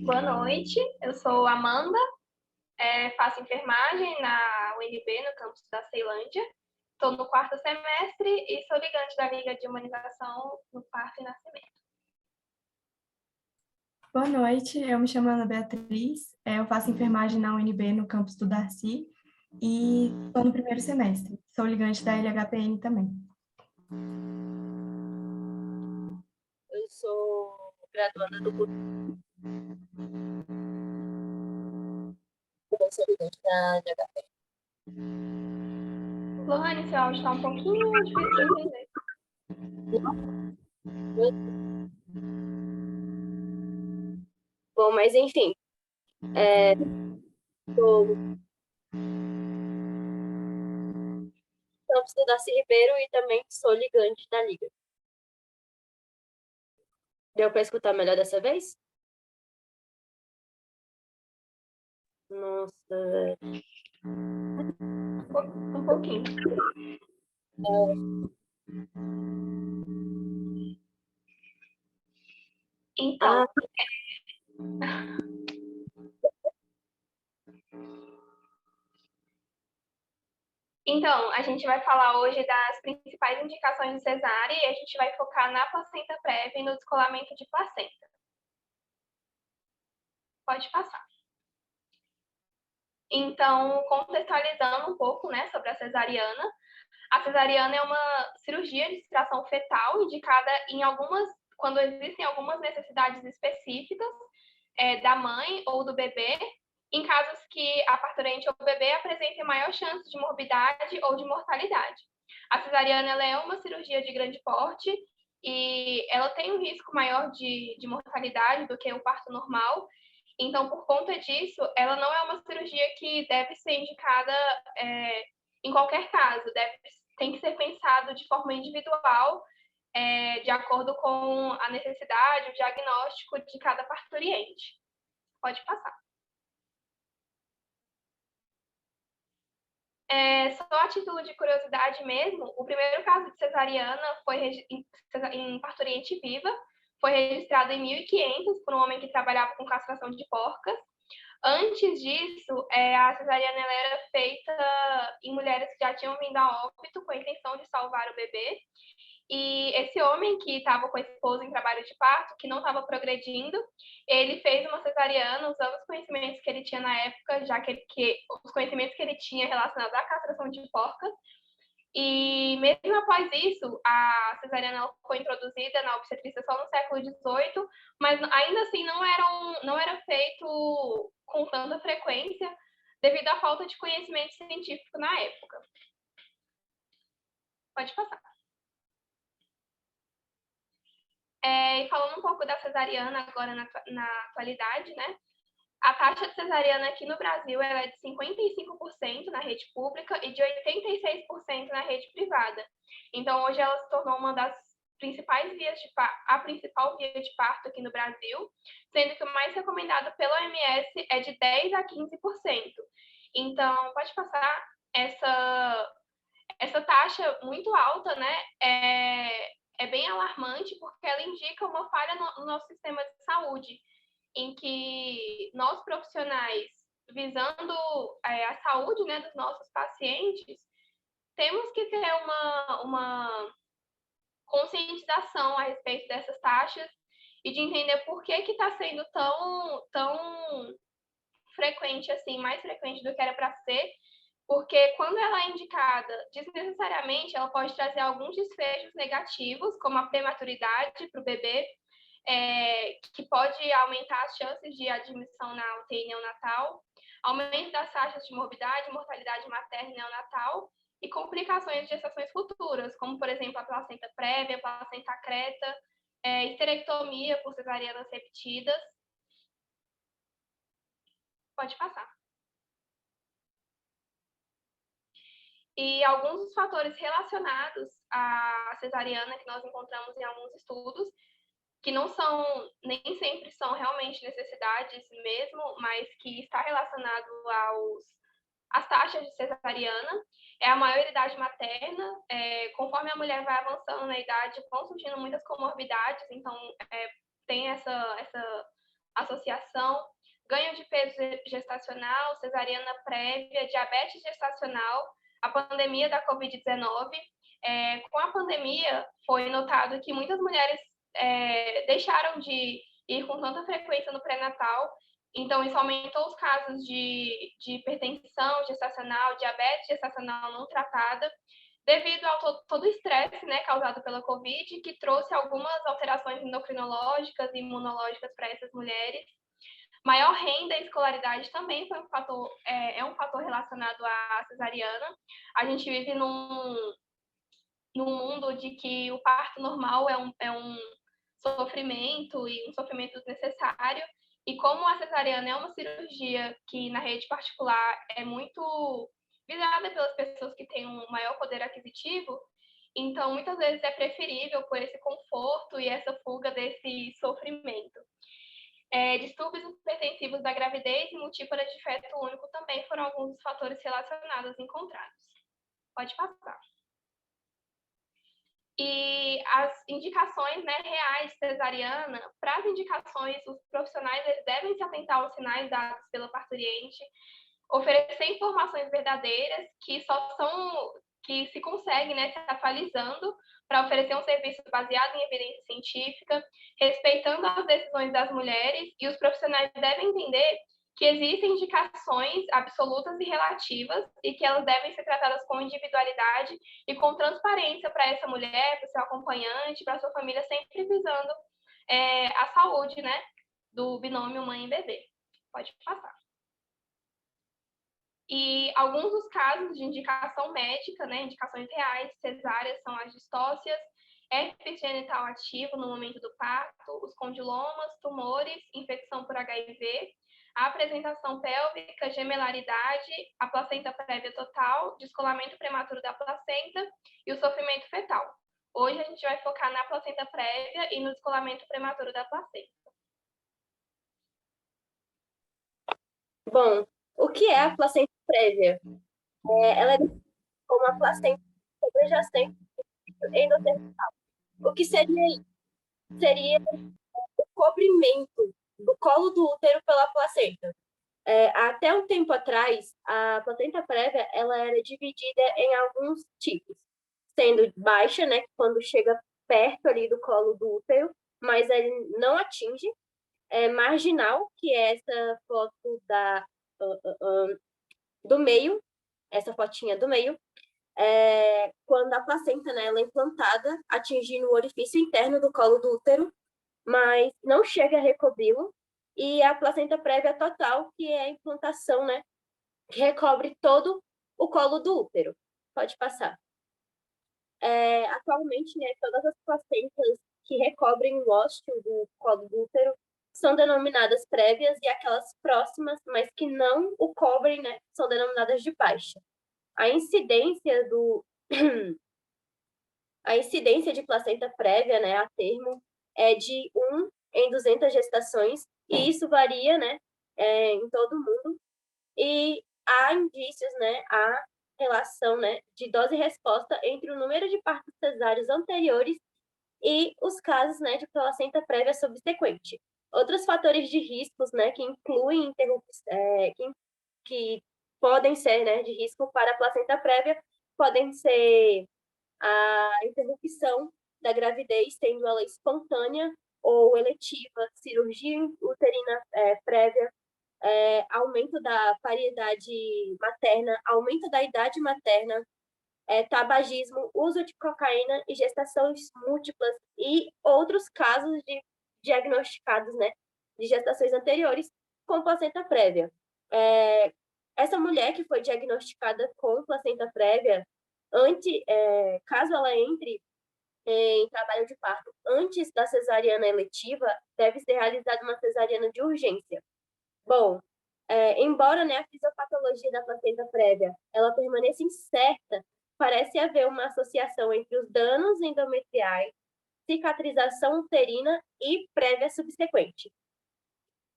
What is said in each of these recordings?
Boa noite, eu sou Amanda, faço enfermagem na UNB, no campus da Ceilândia. Estou no quarto semestre e sou ligante da Liga de Humanização no Parto e Nascimento. Boa noite, eu me chamo Ana Beatriz, eu faço enfermagem na UNB no campus do Darcy e estou no primeiro semestre. Sou ligante da LHPN também. Eu sou graduanda do curso. Eu sou ligante da LHPN. Lohane, seu áudio está um pouquinho difícil de entender. Bom, mas enfim, sou campus do Darcy Ribeiro e também sou ligante da Liga. Deu para escutar melhor dessa vez? Nossa, Um pouquinho. Então, a gente vai falar hoje das principais indicações de cesárea e a gente vai focar na placenta prévia e no descolamento de placenta. Pode passar. Então, contextualizando um pouco, sobre a cesariana. A cesariana é uma cirurgia de extração fetal indicada quando existem algumas necessidades específicas da mãe ou do bebê, em casos que a parturiente ou o bebê apresentem maior chance de morbidade ou de mortalidade. A cesariana ela é uma cirurgia de grande porte e ela tem um risco maior de mortalidade do que o parto normal. Então, por conta disso, ela não é uma cirurgia que deve ser indicada em qualquer caso. Tem que ser pensado de forma individual, de acordo com a necessidade, o diagnóstico de cada parturiente. Pode passar. Só a título de curiosidade mesmo, o primeiro caso de cesariana foi em parturiente viva, foi registrado em 1500 por um homem que trabalhava com castração de porcas. Antes disso, a cesariana era feita em mulheres que já tinham vindo a óbito com a intenção de salvar o bebê. E esse homem que estava com a esposa em trabalho de parto, que não estava progredindo, ele fez uma cesariana usando os conhecimentos que ele tinha na época, os conhecimentos que ele tinha relacionados à castração de porcas. E mesmo após isso, a cesariana foi introduzida na obstetrícia só no século XVIII, mas ainda assim não era feito com tanta frequência devido à falta de conhecimento científico na época. Pode passar. E falando um pouco da cesariana agora na atualidade, a taxa de cesariana aqui no Brasil ela é de 55% na rede pública e de 86% na rede privada. Então, hoje ela se tornou uma das principais a principal via de parto aqui no Brasil, sendo que o mais recomendado pela OMS é de 10% a 15%. Então, pode passar essa taxa muito alta, é bem alarmante porque ela indica uma falha no nosso sistema de saúde, em que nós profissionais, visando a saúde dos nossos pacientes, temos que ter uma conscientização a respeito dessas taxas e de entender por que está sendo tão frequente assim, mais frequente do que era para ser, porque quando ela é indicada desnecessariamente, ela pode trazer alguns desfechos negativos, como a prematuridade para o bebê, que pode aumentar as chances de admissão na UTI neonatal, aumento das taxas de morbidade, mortalidade materna e neonatal, e complicações de gestações futuras, como, por exemplo, a placenta prévia, a placenta creta, histerectomia por cesarianas repetidas. Pode passar. E alguns dos fatores relacionados à cesariana que nós encontramos em alguns estudos, que nem sempre são realmente necessidades mesmo, mas que está relacionado as taxas de cesariana, é a maioridade materna. Conforme a mulher vai avançando na idade, vão surgindo muitas comorbidades, então tem essa associação. Ganho de peso gestacional, cesariana prévia, diabetes gestacional, a pandemia da Covid-19. Com a pandemia, foi notado que muitas mulheres deixaram de ir com tanta frequência no pré-natal, então isso aumentou os casos de hipertensão gestacional, diabetes gestacional não tratada, devido ao todo o estresse, né, causado pela Covid, que trouxe algumas alterações endocrinológicas e imunológicas para essas mulheres. Maior renda e escolaridade também foi um fator relacionado à cesariana. A gente vive num mundo de que o parto normal é um sofrimento e um sofrimento desnecessário. E como a cesariana é uma cirurgia que na rede particular é muito visada pelas pessoas que têm um maior poder aquisitivo, então muitas vezes é preferível por esse conforto e essa fuga desse sofrimento. Distúrbios hipertensivos da gravidez e multípara de feto único também foram alguns dos fatores relacionados encontrados. Pode passar. E as indicações, né, reais cesariana, para as indicações, os profissionais eles devem se atentar aos sinais dados pela parturiente, oferecer informações verdadeiras que se consegue, né, se atualizando para oferecer um serviço baseado em evidência científica, respeitando as decisões das mulheres, e os profissionais devem entender que existem indicações absolutas e relativas e que elas devem ser tratadas com individualidade e com transparência para essa mulher, para o seu acompanhante, para a sua família, sempre visando a saúde, né, do binômio mãe e bebê. Pode passar. E alguns dos casos de indicação médica, né, indicações reais, cesáreas, são as distócias, herpes genital ativo no momento do parto, os condilomas, tumores, infecção por HIV, a apresentação pélvica, gemelaridade, a placenta prévia total, descolamento prematuro da placenta e o sofrimento fetal. Hoje a gente vai focar na placenta prévia e no descolamento prematuro da placenta. Bom, o que é a placenta prévia? Ela é como a placenta sobrejacente endoterminal. O que seria isso? Seria o cobrimento do colo do útero pela placenta. Até um tempo atrás, a placenta prévia ela era dividida em alguns tipos, sendo baixa, né, quando chega perto ali do colo do útero, mas ele não atinge, marginal, que é essa foto do meio, essa fotinha do meio, quando a placenta, né, ela é implantada, atingindo o orifício interno do colo do útero, mas não chega a recobri-lo, e a placenta prévia total, que é a implantação, né, que recobre todo o colo do útero. Pode passar. Atualmente, né, todas as placentas que recobrem o ósteo do colo do útero são denominadas prévias, e aquelas próximas, mas que não o cobrem, né, são denominadas de baixa. A incidência de placenta prévia, né, a termo, é de 1 em 200 gestações, e isso varia, né, em todo o mundo. E há indícios, né, há relação, né, de dose e resposta entre o número de partos cesáreos anteriores e os casos, né, de placenta prévia subsequente. Outros fatores de riscos, né, que incluem que podem ser, né, de risco para a placenta prévia, podem ser a interrupção da gravidez, sendo ela espontânea ou eletiva, cirurgia uterina prévia, aumento da paridade materna, aumento da idade materna, tabagismo, uso de cocaína e gestações múltiplas e outros casos diagnosticados, né, de gestações anteriores com placenta prévia. Essa mulher que foi diagnosticada com placenta prévia, caso ela entre em trabalho de parto antes da cesariana eletiva, deve ser realizada uma cesariana de urgência. Bom, embora, né, a fisiopatologia da placenta prévia ela permaneça incerta, parece haver uma associação entre os danos endometriais, cicatrização uterina e prévia subsequente.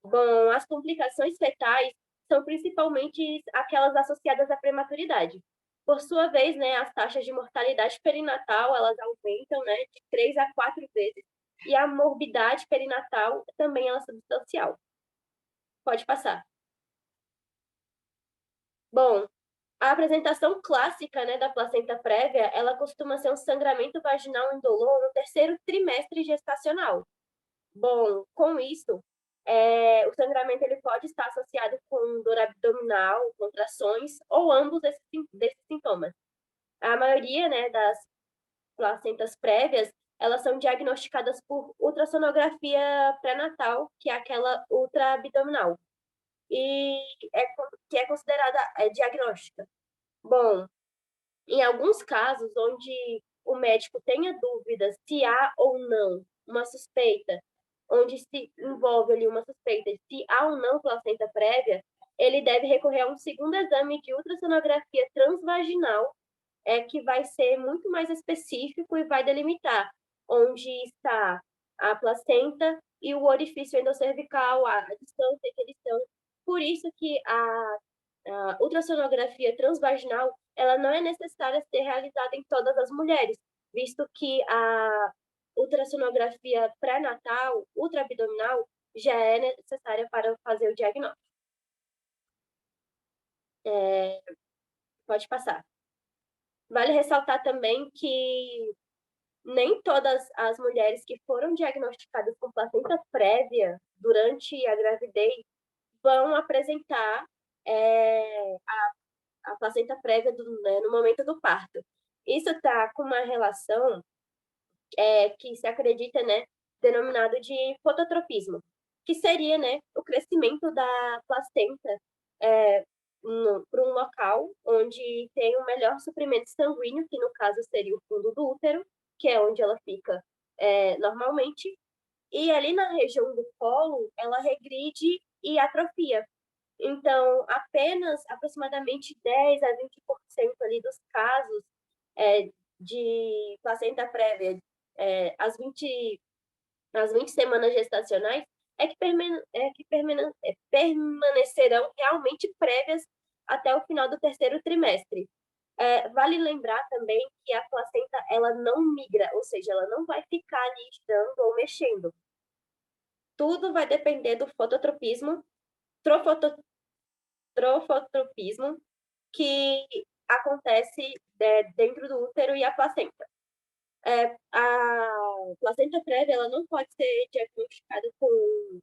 Bom, as complicações fetais são principalmente aquelas associadas à prematuridade. Por sua vez, né, as taxas de mortalidade perinatal, elas aumentam, né, de 3 a 4 vezes, e a morbidade perinatal também ela é substancial. Pode passar. Bom, a apresentação clássica, né, da placenta prévia, ela costuma ser um sangramento vaginal indolor no terceiro trimestre gestacional. Bom, com isso, o sangramento ele pode estar associado com dor abdominal, contrações, ou ambos desses sintomas. A maioria, né, das placentas prévias, elas são diagnosticadas por ultrassonografia pré-natal, que é aquela ultra-abdominal, e que é considerada diagnóstica. Bom, em alguns casos onde o médico tenha dúvidas se há ou não uma suspeita, onde se envolve ali uma suspeita de se há ou não placenta prévia, ele deve recorrer a um segundo exame de ultrassonografia transvaginal, que vai ser muito mais específico e vai delimitar onde está a placenta e o orifício endocervical, a distância que eles estão. Por isso que a ultrassonografia transvaginal ela não é necessária ser realizada em todas as mulheres, visto que a ultrassonografia pré-natal, ultraabdominal, já é necessária para fazer o diagnóstico. Pode passar. Vale ressaltar também que nem todas as mulheres que foram diagnosticadas com placenta prévia durante a gravidez vão apresentar a placenta prévia né, no momento do parto. Isso está com uma relação que se acredita, né, denominado de fototropismo, que seria, né, o crescimento da placenta para um local onde tem um melhor suprimento sanguíneo, que no caso seria o fundo do útero, que é onde ela fica normalmente, e ali na região do colo, ela regride e atrofia. Então, apenas aproximadamente 10 a 20% ali dos casos de placenta prévia, as 20 semanas gestacionais, permanecerão realmente prévias até o final do terceiro trimestre. Vale lembrar também que a placenta ela não migra, ou seja, ela não vai ficar ali girando ou mexendo. Tudo vai depender do fototropismo, trofotropismo, que acontece dentro do útero e a placenta. A placenta prévia ela não pode ser diagnosticada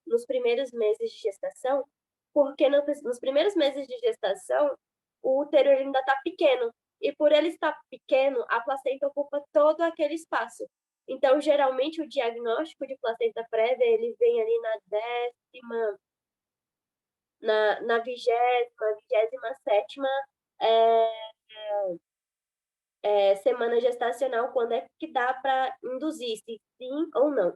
nos primeiros meses de gestação, porque nos primeiros meses de gestação o útero ainda está pequeno, e por ele estar pequeno, a placenta ocupa todo aquele espaço. Então, geralmente, o diagnóstico de placenta prévia ele vem ali na 27ª semana gestacional, quando é que dá para induzir, se sim ou não.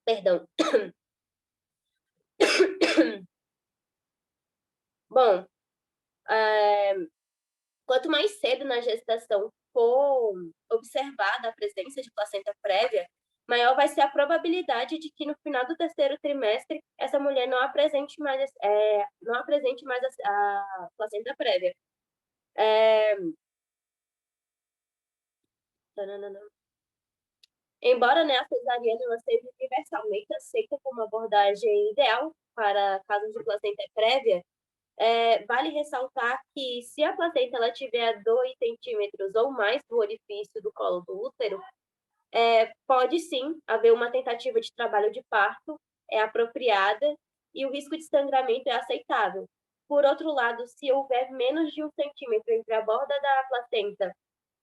Perdão. Bom, quanto mais cedo na gestação for observada a presença de placenta prévia, maior vai ser a probabilidade de que no final do terceiro trimestre essa mulher não apresente mais a placenta prévia. Embora, né, a cesariana ela seja universalmente aceita como abordagem ideal para casos de placenta prévia, vale ressaltar que se a placenta ela tiver 2 centímetros ou mais do orifício do colo do útero, pode sim haver uma tentativa de trabalho de parto apropriada e o risco de sangramento é aceitável. Por outro lado, se houver menos de 1 centímetro entre a borda da placenta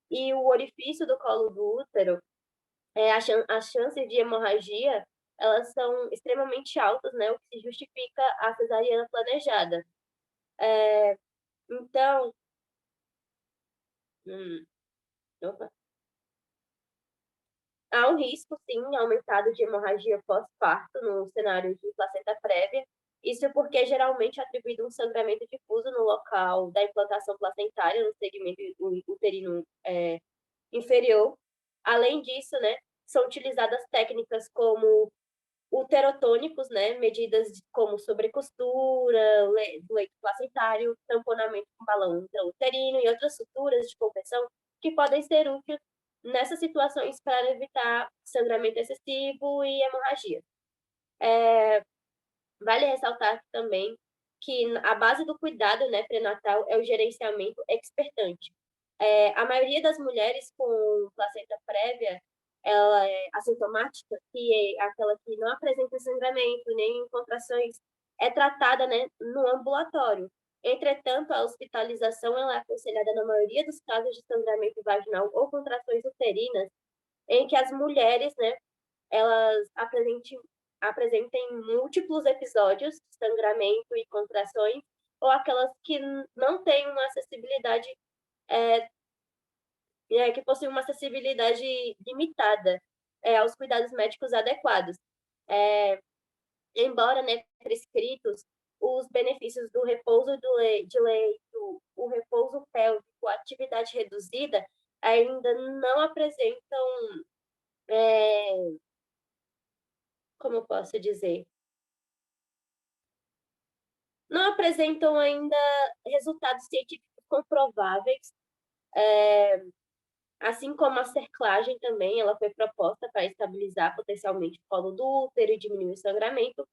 e o orifício do colo do útero, as chances de hemorragia elas são extremamente altas, né, o que justifica a cesariana planejada. Então, há um risco, sim, aumentado de hemorragia pós-parto no cenário de placenta prévia. Isso porque geralmente é atribuído um sangramento difuso no local da implantação placentária, no segmento uterino inferior. Além disso, né, são utilizadas técnicas como uterotônicos, né, medidas como sobrecostura, do leito placentário, tamponamento com balão intrauterino e outras suturas de compressão que podem ser úteis nessas situações para evitar sangramento excessivo e hemorragia. Vale ressaltar também que a base do cuidado, né, pré-natal é o gerenciamento expectante. A maioria das mulheres com placenta prévia, ela é assintomática, que é aquela que não apresenta sangramento nem contrações, é tratada, né, no ambulatório. Entretanto, a hospitalização ela é aconselhada na maioria dos casos de sangramento vaginal ou contrações uterinas, em que as mulheres, né, elas apresentem múltiplos episódios de sangramento e contrações, ou aquelas que não têm uma acessibilidade, que possuem uma acessibilidade limitada aos cuidados médicos adequados. Embora, né, prescritos, os benefícios do repouso de leito, o repouso pélvico, a atividade reduzida, ainda não apresentam, como eu posso dizer, não apresentam ainda resultados científicos comprováveis, assim como a cerclagem também, ela foi proposta para estabilizar potencialmente o colo do útero e diminuir o sangramento,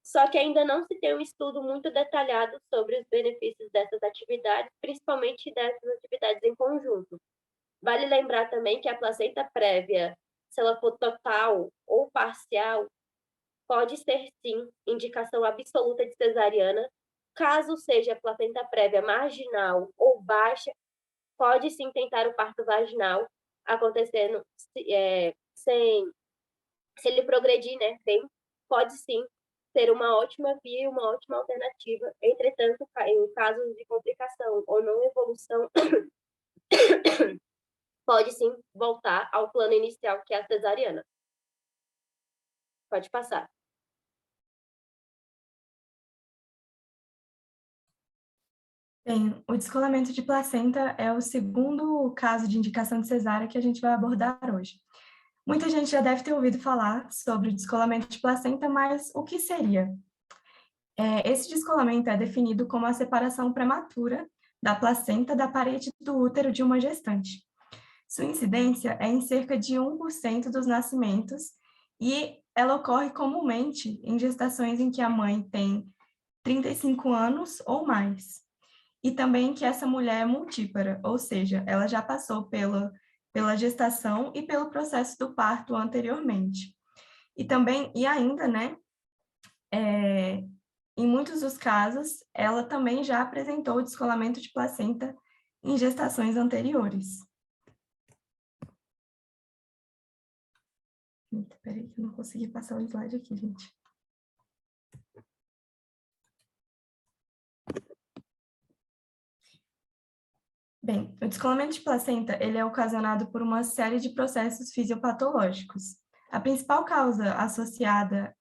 só que ainda não se tem um estudo muito detalhado sobre os benefícios dessas atividades, principalmente dessas atividades em conjunto. Vale lembrar também que a placenta prévia, se ela for total ou parcial, pode ser, sim, indicação absoluta de cesariana. Caso seja a placenta prévia marginal ou baixa, pode sim tentar o parto vaginal, acontecendo se ele progredir, né, bem, pode sim ser uma ótima via e uma ótima alternativa. Entretanto, em casos de complicação ou não evolução, pode sim voltar ao plano inicial, que é a cesariana. Pode passar. Bem, o descolamento de placenta é o segundo caso de indicação de cesárea que a gente vai abordar hoje. Muita gente já deve ter ouvido falar sobre o descolamento de placenta, mas o que seria? Esse descolamento é definido como a separação prematura da placenta da parede do útero de uma gestante. Sua incidência é em cerca de 1% dos nascimentos e ela ocorre comumente em gestações em que a mãe tem 35 anos ou mais. E também que essa mulher é multípara, ou seja, ela já passou pela gestação e pelo processo do parto anteriormente. E ainda, né, em muitos dos casos, ela também já apresentou descolamento de placenta em gestações anteriores. Peraí, que eu não consegui passar o slide aqui, gente. Bem, o descolamento de placenta, ele é ocasionado por uma série de processos fisiopatológicos. A principal causa associada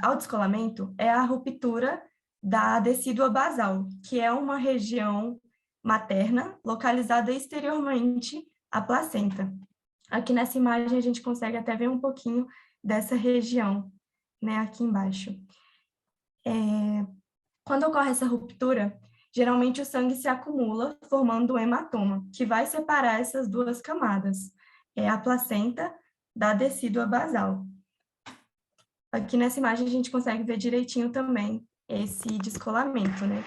ao descolamento é a ruptura da decídua basal, que é uma região materna localizada exteriormente à placenta. Aqui nessa imagem a gente consegue até ver um pouquinho dessa região, né, aqui embaixo. Quando ocorre essa ruptura, geralmente o sangue se acumula, formando um hematoma, que vai separar essas duas camadas, a placenta da decídua basal. Aqui nessa imagem a gente consegue ver direitinho também esse descolamento, né?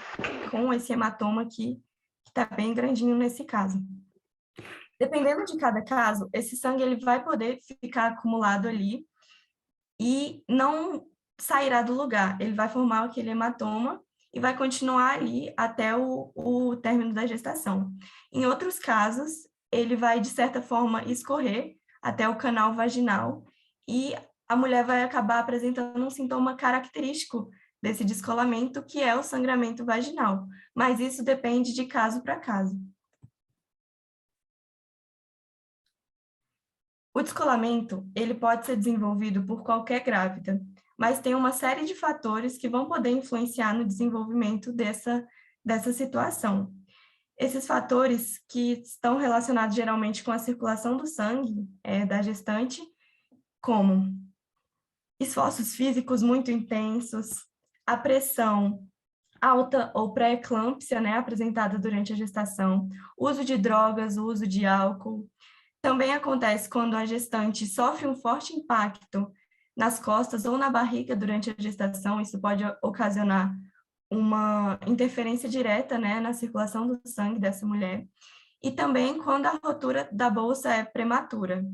Com esse hematoma aqui, que está bem grandinho nesse caso. Dependendo de cada caso, esse sangue ele vai poder ficar acumulado ali e não sairá do lugar. Ele vai formar aquele hematoma e vai continuar ali até o término da gestação. Em outros casos, ele vai, de certa forma, escorrer até o canal vaginal e a mulher vai acabar apresentando um sintoma característico desse descolamento, que é o sangramento vaginal. Mas isso depende de caso para caso. O descolamento, ele pode ser desenvolvido por qualquer grávida, mas tem uma série de fatores que vão poder influenciar no desenvolvimento dessa situação. Esses fatores que estão relacionados geralmente com a circulação do sangue da gestante como esforços físicos muito intensos, a pressão alta ou pré-eclâmpsia, né, apresentada durante a gestação, uso de drogas, uso de álcool. Também acontece quando a gestante sofre um forte impacto nas costas ou na barriga durante a gestação, isso pode ocasionar uma interferência direta, né, na circulação do sangue dessa mulher. E também quando a rotura da bolsa é prematura.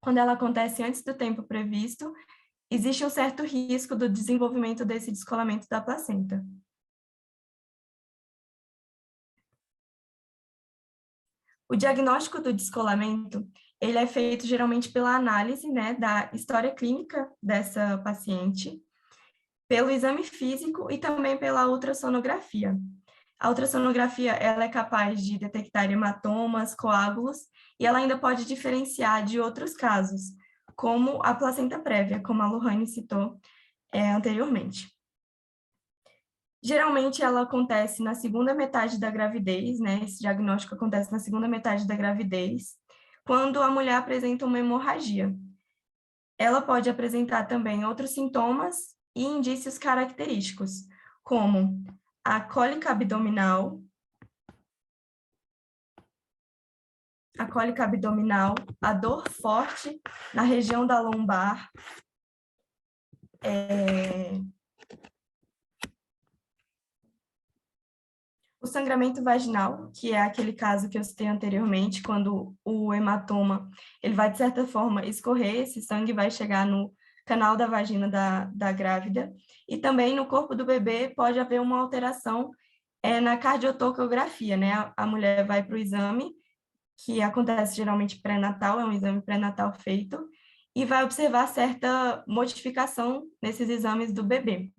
Quando ela acontece antes do tempo previsto, existe um certo risco do desenvolvimento desse descolamento da placenta. O diagnóstico do descolamento, ele é feito geralmente pela análise, né, da história clínica dessa paciente, pelo exame físico e também pela ultrassonografia. A ultrassonografia, ela é capaz de detectar hematomas, coágulos, e ela ainda pode diferenciar de outros casos, como a placenta prévia, como a Lohane citou anteriormente. Geralmente, ela acontece na segunda metade da gravidez, né? Esse diagnóstico acontece na segunda metade da gravidez, quando a mulher apresenta uma hemorragia. Ela pode apresentar também outros sintomas e indícios característicos, como a cólica abdominal, a dor forte na região da lombar, o sangramento vaginal, que é aquele caso que eu citei anteriormente, quando o hematoma, ele vai, de certa forma, escorrer, esse sangue vai chegar no canal da vagina da grávida, e também no corpo do bebê pode haver uma alteração na cardiotocografia, né? A mulher vai para o exame, que acontece geralmente pré-natal, é um exame pré-natal feito, e vai observar certa modificação nesses exames do bebê.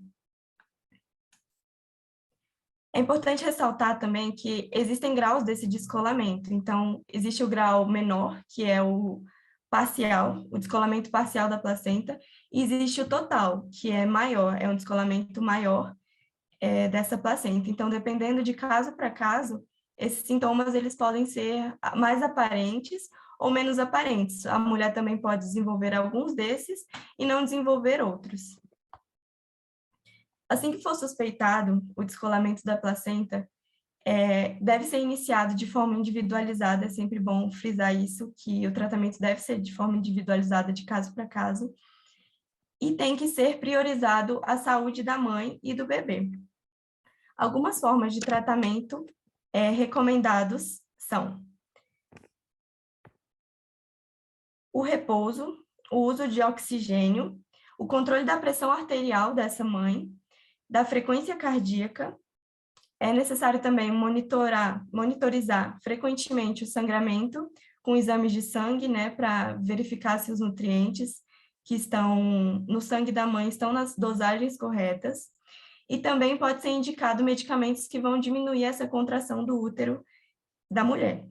É importante ressaltar também que existem graus desse descolamento. Então, existe o grau menor, que é o parcial, o descolamento parcial da placenta, e existe o total, que é maior, é um descolamento maior dessa placenta. Então, dependendo de caso para caso, esses sintomas eles podem ser mais aparentes ou menos aparentes. A mulher também pode desenvolver alguns desses e não desenvolver outros. Assim que for suspeitado o descolamento da placenta, deve ser iniciado de forma individualizada, é sempre bom frisar isso, que o tratamento deve ser de forma individualizada, de caso para caso, e tem que ser priorizado a saúde da mãe e do bebê. Algumas formas de tratamento recomendados são o repouso, o uso de oxigênio, o controle da pressão arterial dessa mãe, da frequência cardíaca. É necessário também monitorizar frequentemente o sangramento com exames de sangue, né, para verificar se os nutrientes que estão no sangue da mãe estão nas dosagens corretas. E também pode ser indicado medicamentos que vão diminuir essa contração do útero da mulher.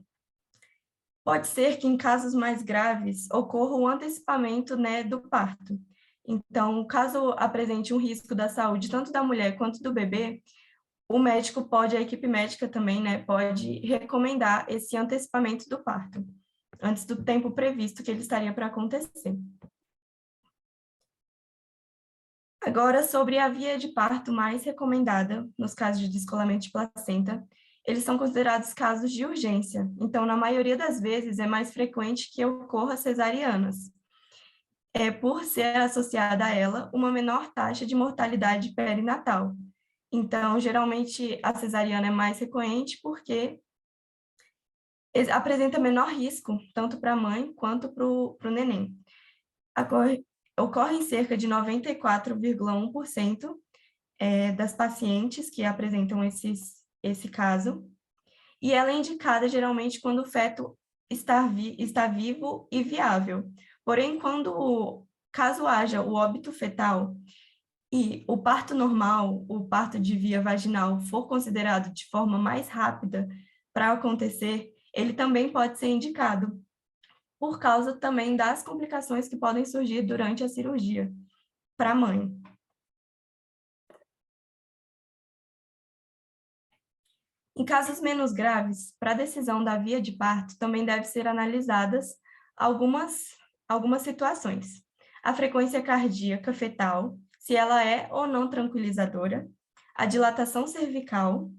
Pode ser que em casos mais graves ocorra o antecipamento, né, do parto. Então, caso apresente um risco da saúde tanto da mulher quanto do bebê, o médico pode, a equipe médica também, né, pode recomendar esse antecipamento do parto, antes do tempo previsto que ele estaria para acontecer. Agora, sobre a via de parto mais recomendada nos casos de descolamento de placenta, eles são considerados casos de urgência. Então, na maioria das vezes, é mais frequente que ocorra cesarianas, por ser associada a ela uma menor taxa de mortalidade perinatal. Então, geralmente, a cesariana é mais frequente porque apresenta menor risco, tanto para a mãe quanto para o neném. Ocorre em cerca de 94,1% das pacientes que apresentam esse caso, e ela é indicada geralmente quando o feto está vivo e viável. Porém, caso haja o óbito fetal e o parto normal, o parto de via vaginal, for considerado de forma mais rápida para acontecer, ele também pode ser indicado, por causa também das complicações que podem surgir durante a cirurgia para a mãe. Em casos menos graves, para a decisão da via de parto, também deve ser analisadas algumas situações. a frequência cardíaca fetal, se ela é ou não tranquilizadora, a dilatação cervical,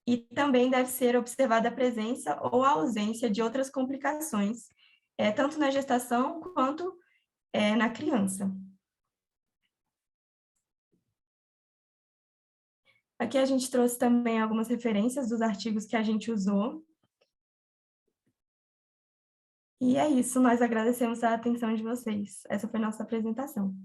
e também deve ser observada a presença ou a ausência de outras complicações, tanto na gestação quanto na criança. Aqui a gente trouxe também algumas referências dos artigos que a gente usou. E é isso, nós agradecemos a atenção de vocês. Essa foi nossa apresentação.